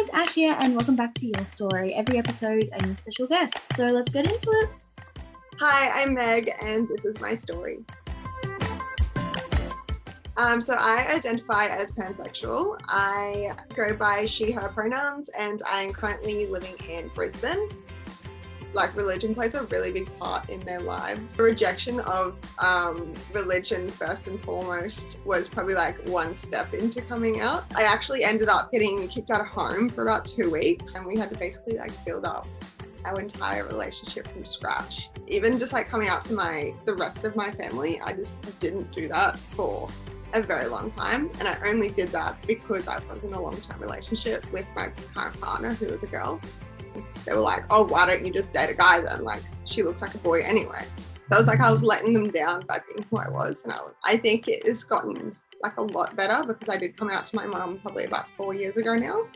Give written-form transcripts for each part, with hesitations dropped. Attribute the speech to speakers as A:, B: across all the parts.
A: name's Ashia and welcome back to Your Story. Every episode, a new special guest. So let's get into it.
B: Hi, I'm Meg and this is my story. So I identify as pansexual. I go by she, her pronouns, and I'm currently living in Brisbane. Like, religion plays a really big part in their lives. The rejection of religion, first and foremost, was probably like one step into coming out. I actually ended up getting kicked out of home for about 2 weeks, and we had to basically like build up our entire relationship from scratch. Even just like coming out to the rest of my family, I just didn't do that for a very long time, and I only did that because I was in a long-term relationship with my current partner, who was a girl. They were like, oh, why don't you just date a guy then? Like, she looks like a boy anyway. So I was like, I was letting them down by being who I was. And I think it has gotten like a lot better because I did come out to my mum probably about 4 years ago now.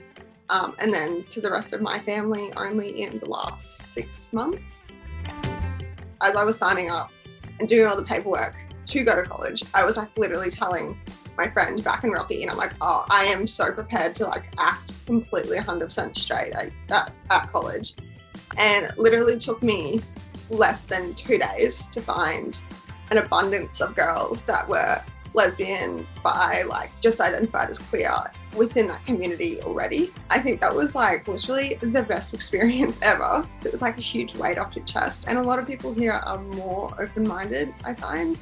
B: And then to the rest of my family only in the last 6 months. As I was signing up and doing all the paperwork to go to college, I was like literally telling my friend back in Rocky, and I'm like, oh, I am so prepared to like act completely 100% straight at college. And it literally took me less than 2 days to find an abundance of girls that were lesbian, bi, like just identified as queer within that community already. I think that was like literally the best experience ever. So it was like a huge weight off your chest. And a lot of people here are more open-minded, I find.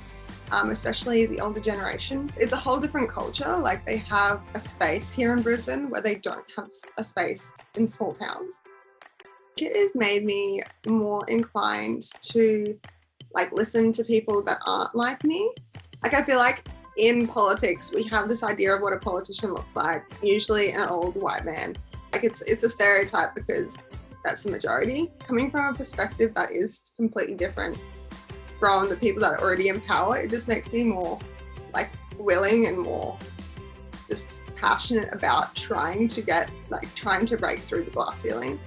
B: Especially the older generations. It's a whole different culture. Like, they have a space here in Brisbane where they don't have a space in small towns. It has made me more inclined to like listen to people that aren't like me. Like, I feel like in politics, we have this idea of what a politician looks like, usually an old white man. Like, it's a stereotype because that's the majority. Coming from a perspective that is completely different from the people that are already in power, it just makes me more like willing and more just passionate about trying to break through the glass ceiling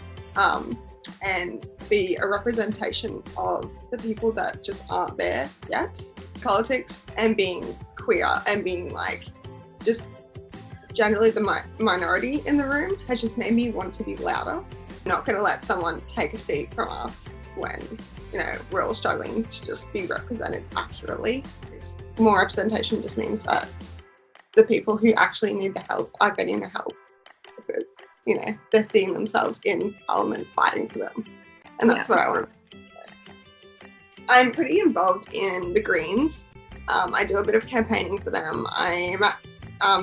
B: and be a representation of the people that just aren't there yet. Politics and being queer and being like just generally the minority in the room has just made me want to be louder. I'm not going to let someone take a seat from us when, you know, we're all struggling to just be represented accurately. More representation just means that the people who actually need the help are getting the help because, you know, they're seeing themselves in Parliament fighting for them. And that's what I want to say. I'm pretty involved in the Greens. I do a bit of campaigning for them. I'm at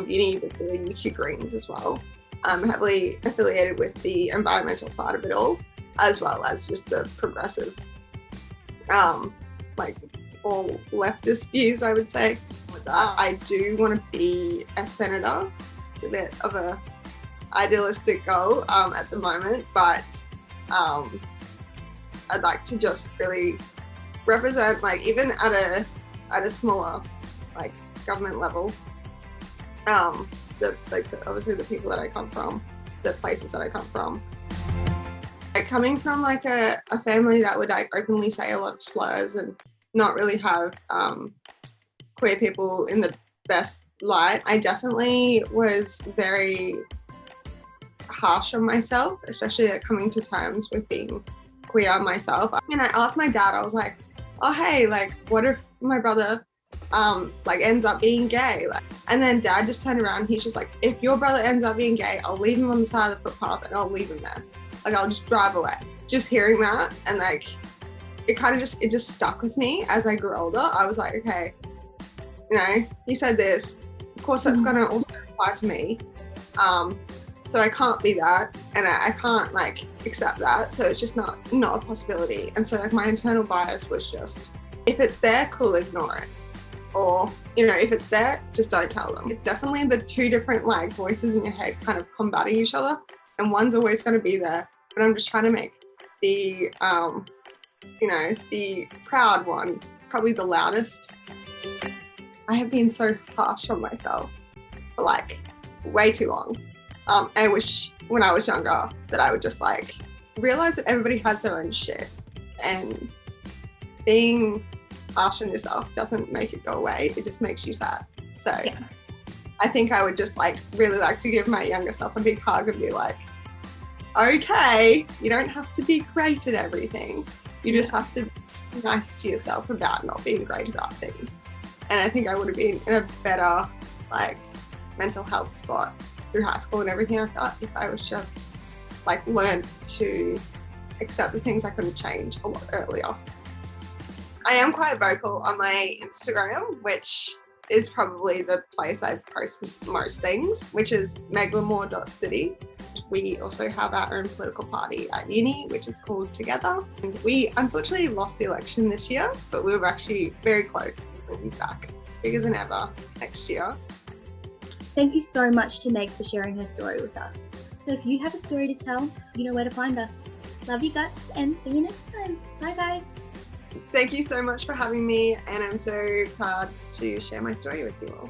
B: uni with the UQ Greens as well. I'm heavily affiliated with the environmental side of it all, as well as just the progressive like all leftist views, I would say. I do want to be a senator. It's a bit of a idealistic goal at the moment, but I'd like to just really represent, like, even at a smaller like government level, obviously the people that I come from, the places that I come from. Coming from like a family that would like openly say a lot of slurs and not really have queer people in the best light, I definitely was very harsh on myself, especially like coming to terms with being queer myself. And I asked my dad, I was like, oh hey, like what if my brother like ends up being gay? And then Dad just turned around and he's just like, if your brother ends up being gay, I'll leave him on the side of the footpath and I'll leave him there. Like, I'll just drive away. Just hearing that, and like, it just stuck with me as I grew older. I was like, okay, you know, he said this. Of course, that's going to also apply to me. So I can't be that, and I can't like accept that. So it's just not a possibility. And so like my internal bias was just, if it's there, cool, ignore it. Or, you know, if it's there, just don't tell them. It's definitely the two different like voices in your head kind of combating each other. And one's always going to be there, but I'm just trying to make the, you know, the proud one probably the loudest. I have been so harsh on myself for like way too long. I wish when I was younger that I would just like realize that everybody has their own shit, and being harsh on yourself doesn't make it go away. It just makes you sad. So I think I would just like really like to give my younger self a big hug and be like, okay. You don't have to be great at everything. You just have to be nice to yourself about not being great about things. And I think I would have been in a better like mental health spot through high school and everything. I thought if I was just like learned to accept the things I couldn't change a lot earlier. I am quite vocal on my Instagram, which is probably the place I post most things, which is meglamore.city. We also have our own political party at uni, which is called Together. And we unfortunately lost the election this year, but we were actually very close. We'll be back bigger than ever next year.
A: Thank you so much to Meg for sharing her story with us. So if you have a story to tell, you know where to find us. Love you guts and see you next time. Bye guys.
B: Thank you so much for having me, and I'm so proud to share my story with you all.